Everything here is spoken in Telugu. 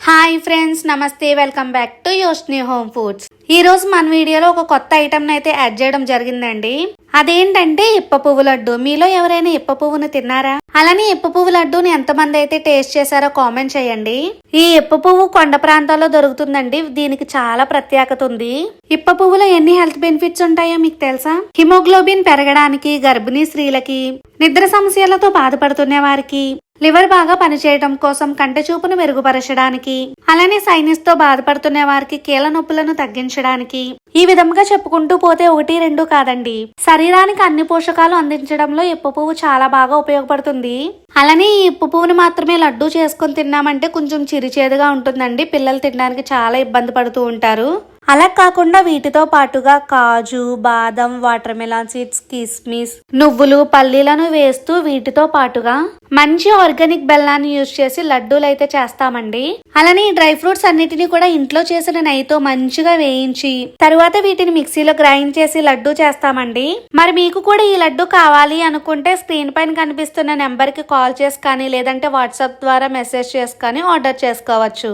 హాయ్ ఫ్రెండ్స్, నమస్తే. Welcome back to Yoshni home foods. ఈ రోజు మన వీడియోలో ఒక కొత్త ఐటమ్ అయితే యాడ్ చేయడం జరిగిందండి. అదేంటంటే ఇప్ప పువ్వు లడ్డు. మీలో ఎవరైనా ఇప్ప పువ్వును తిన్నారా? అలానే ఇప్ప పువ్వు లడ్డూని ఎంతమంది అయితే టేస్ట్ చేశారో కామెంట్ చేయండి. ఈ ఇప్ప పువ్వు కొండ ప్రాంతాల్లో దొరుకుతుందండి. దీనికి చాలా ప్రత్యేకత ఉంది. ఇప్ప పువ్వులో ఎన్ని హెల్త్ బెనిఫిట్స్ ఉంటాయో మీకు తెలుసా? హిమోగ్లోబిన్ పెరగడానికి, గర్భిణీ స్త్రీలకి, నిద్ర సమస్యలతో బాధపడుతున్న వారికి, లివర్ బాగా పనిచేయడం కోసం, కంటి చూపును మెరుగుపరచడానికి, అలానే సైనస్ తో బాధపడుతున్న వారికి కీళ్ళ నొప్పులను తగ్గించడానికి, ఈ విధంగా చెప్పుకుంటూ పోతే 1-2 కాదండి, శరీరానికి అన్ని పోషకాలు అందించడంలో ఇప్ప పువ్వు చాలా బాగా ఉపయోగపడుతుంది. అలానే ఈ ఇప్ప పువ్వుని మాత్రమే లడ్డూ చేసుకొని తిన్నామంటే కొంచెం చిరుచేదుగా ఉంటుందండి. పిల్లలు తినడానికి చాలా ఇబ్బంది పడుతూ ఉంటారు. అలా కాకుండా వీటితో పాటుగా కాజు, బాదం, వాటర్ మెలాన్ సీడ్స్, కిస్మిస్, నువ్వులు, పల్లీలను వేస్తూ వీటితో పాటుగా మంచి ఆర్గానిక్ బెల్లాన్ని యూజ్ చేసి లడ్డూలు అయితే చేస్తామండి. అలానే ఈ డ్రై ఫ్రూట్స్ అన్నిటిని కూడా ఇంట్లో చేసిన నెయ్యితో మంచిగా వేయించి తరువాత వీటిని మిక్సీలో గ్రైండ్ చేసి లడ్డూ చేస్తామండి. మరి మీకు కూడా ఈ లడ్డు కావాలి అనుకుంటే స్క్రీన్ పైన కనిపిస్తున్న నెంబర్ కి కాల్ చేసి కానీ లేదంటే వాట్సాప్ ద్వారా మెసేజ్ చేసి కానీ ఆర్డర్ చేసుకోవచ్చు.